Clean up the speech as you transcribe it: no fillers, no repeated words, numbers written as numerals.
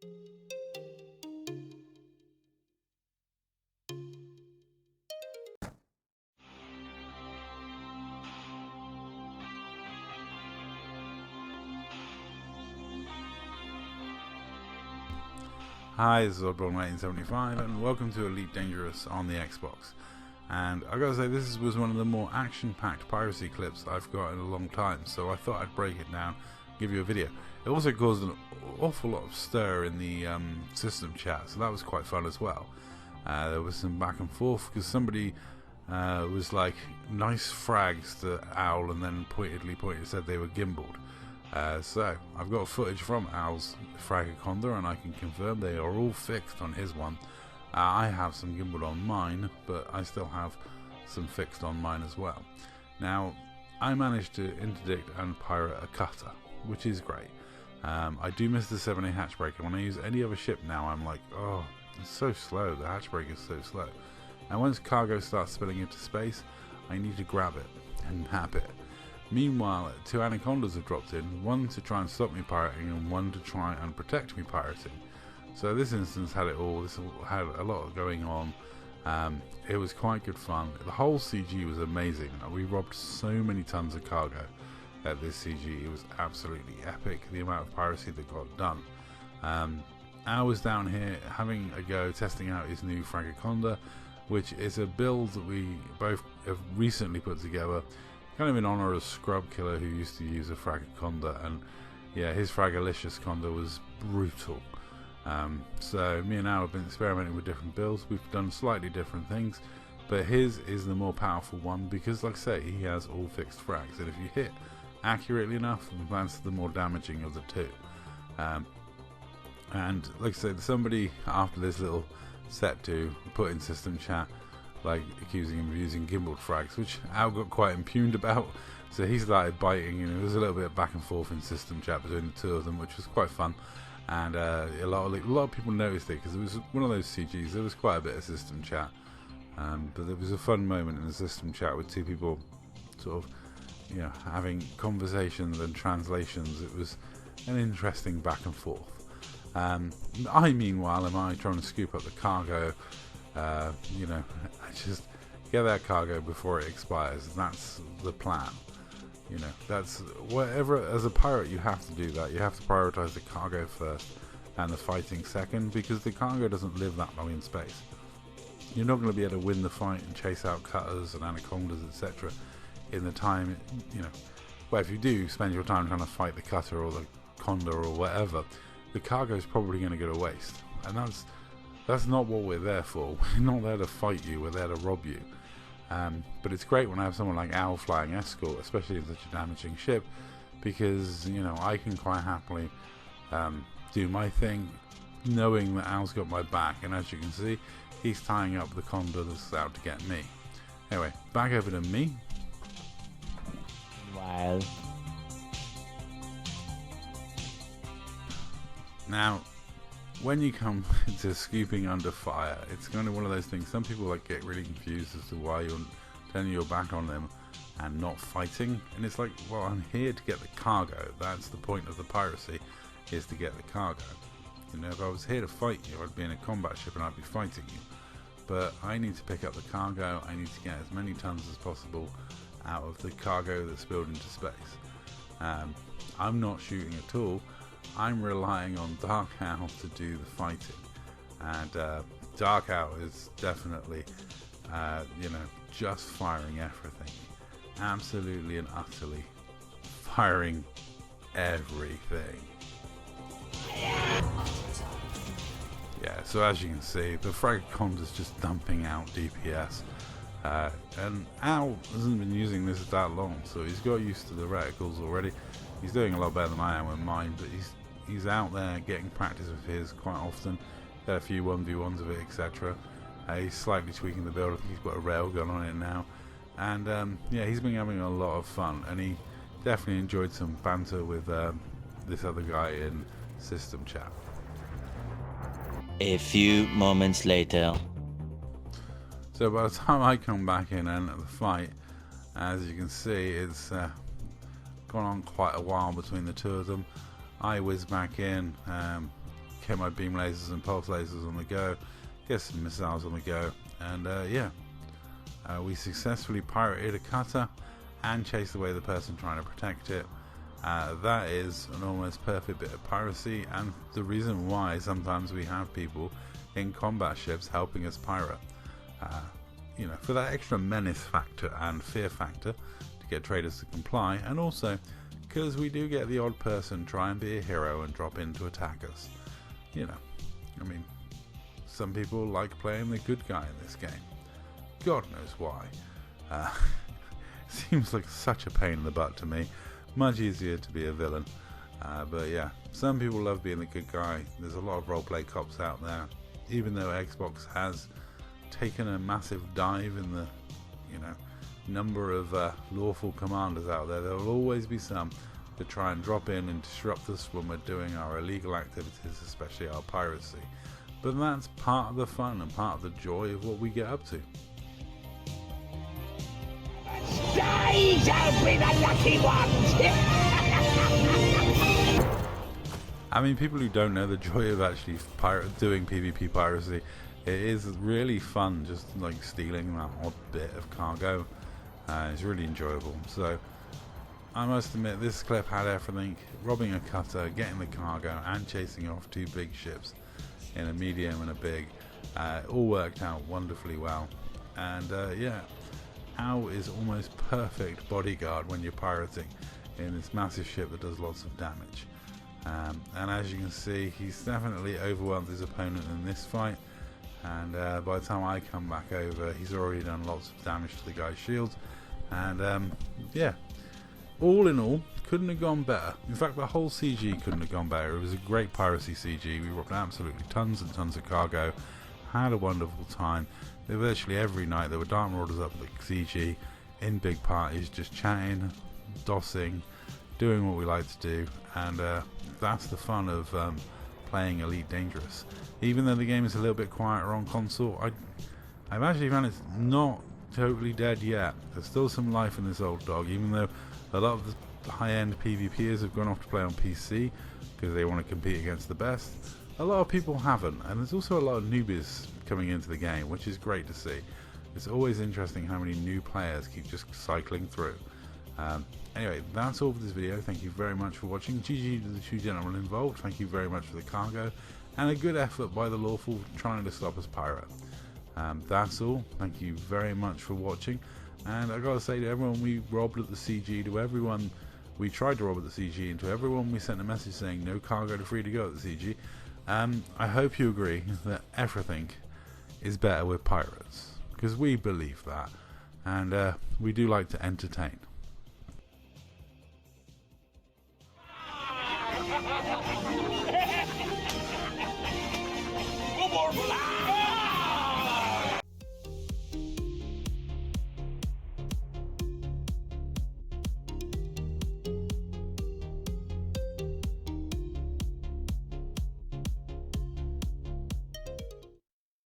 Hi, this is Oddball1975 and welcome to Elite Dangerous on the Xbox. And I gotta say, this was one of the more action-packed piracy clips I've got in a long time, so I thought I'd break it down, give you a video. It also caused an awful lot of stir in the system chat, so that was quite fun as well. There was some back and forth because somebody was like, nice frags to Owl, and then said they were gimbaled. So I've got footage from Owl's frag Conda, and I can confirm they are all fixed on his one. I have some gimbal on mine, but I still have some fixed on mine as well. Now, I managed to interdict and pirate a cutter, which is great. I do miss the 7A hatch breaker. When I use any other ship now, I'm like, oh, it's so slow. The hatch breaker is so slow. And once cargo starts spilling into space, I need to grab it and nab it. Meanwhile, 2 anacondas have dropped in, one to try and stop me pirating and one to try and protect me pirating. So this instance had it all. This had a lot going on. It was quite good fun. The whole CG was amazing. We robbed so many tons of cargo at this CG. It was absolutely epic, the amount of piracy that got done. Al was down here having a go, testing out his new Conda, which is a build that we both have recently put together, kind of in honor of Scrub Killer, who used to use a Conda, and yeah, his Fragalicious Conda was brutal. So me and Al have been experimenting with different builds. We've done slightly different things, but his is the more powerful one because, like I say, he has all fixed frags, and if you hit accurately enough, that's the more damaging of the two. And like I said, somebody after this little set to put in system chat, like accusing him of using gimbaled frags, which Al got quite impugned about, so he started biting, and it was a little bit back and forth in system chat between the two of them, which was quite fun. And a lot of people noticed it because it was one of those CGs. There was quite a bit of system chat, but there was a fun moment in the system chat with two people sort of, you know, having conversations and translations. It was an interesting back and forth. I meanwhile am trying to scoop up the cargo. You know, I just get that cargo before it expires. That's the plan. You know, that's whatever. As a pirate, you have to do that. You have to prioritize the cargo first and the fighting second, because the cargo doesn't live that long in space. You're not going to be able to win the fight and chase out cutters and anacondas, etc. in the time, you know. Well, if you do spend your time trying to fight the cutter or the Conda or whatever, the cargo is probably going to go to waste, and that's not what we're there for. We're not there to fight you, we're there to rob you. But it's great when I have someone like Owl flying escort, especially in such a damaging ship, because, you know, I can quite happily do my thing knowing that Owl's got my back, and as you can see, he's tying up the Conda that's out to get me. Anyway, back over to me. Wow. Now, When you come to scooping under fire, it's kind of one of those things. Some people like get really confused as to why you're turning your back on them and not fighting. And it's like, well, I'm here to get the cargo. That's the point of the piracy, is to get the cargo. You know, if I was here to fight you, I'd be in a combat ship and I'd be fighting you. But I need to pick up the cargo. I need to get as many tons as possible out of the cargo that's spilled into space. I'm not shooting at all. I'm relying on Dark Owl to do the fighting, and Dark Owl is definitely, you know, just firing everything, absolutely and utterly firing everything. Yeah, so as you can see, the Conda is just dumping out DPS, and Owl hasn't been using this that long, so he's got used to the reticles already. He's doing a lot better than I am with mine, but he's out there getting practice with his quite often. Had a few 1v1s of it, etc. He's slightly tweaking the build. I think he's got a railgun on it now, and yeah, he's been having a lot of fun, and he definitely enjoyed some banter with this other guy in system chat. A few moments later. So by the time I come back in and the fight, as you can see, it's gone on quite a while between the two of them. I whiz back in, get my beam lasers and pulse lasers on the go, get some missiles on the go, and yeah, we successfully pirated a cutter and chased away the person trying to protect it. That is an almost perfect bit of piracy, and the reason why sometimes we have people in combat ships helping us pirate. You know, for that extra menace factor and fear factor to get traders to comply, and also because we do get the odd person try and be a hero and drop in to attack us. You know, I mean, some people like playing the good guy in this game. God knows why. Seems like such a pain in the butt to me. Much easier to be a villain. But yeah, some people love being the good guy. There's a lot of roleplay cops out there. Even though Xbox has taken a massive dive in the, you know, number of lawful commanders out there, there will always be some that try and drop in and disrupt us when we're doing our illegal activities, especially our piracy. But that's part of the fun and part of the joy of what we get up to. Die, shall be the lucky ones! I mean, people who don't know the joy of actually doing PvP piracy, it is really fun just like stealing that odd bit of cargo. It's really enjoyable. So I must admit, this clip had everything: robbing a cutter, getting the cargo, and chasing off two big ships in a medium and a big. All worked out wonderfully well. And yeah, Al is almost perfect bodyguard when you're pirating in this massive ship that does lots of damage. And as you can see, he's definitely overwhelmed his opponent in this fight, and by the time I come back over, he's already done lots of damage to the guy's shields. And yeah, all in all, couldn't have gone better. In fact, the whole CG couldn't have gone better. It was a great piracy CG. We robbed absolutely tons and tons of cargo, had a wonderful time. Virtually every night there were Dark Marauders up at the CG in big parties, just chatting, dossing, doing what we like to do. And that's the fun of playing Elite Dangerous. Even though the game is a little bit quieter on console, I've actually found it's not totally dead yet. There's still some life in this old dog, even though a lot of the high-end PvPers have gone off to play on PC because they want to compete against the best. A lot of people haven't, and there's also a lot of newbies coming into the game, which is great to see. It's always interesting how many new players keep just cycling through. Anyway, that's all for this video. Thank you very much for watching. GG to the two gentlemen involved. Thank you very much for the cargo, and a good effort by the lawful trying to stop us pirate. That's all. Thank you very much for watching, and I gotta say to everyone we robbed at the CG, to everyone we tried to rob at the CG, and to everyone we sent a message saying no cargo to free to go at the CG, I hope you agree that everything is better with pirates, because we believe that, and we do like to entertain.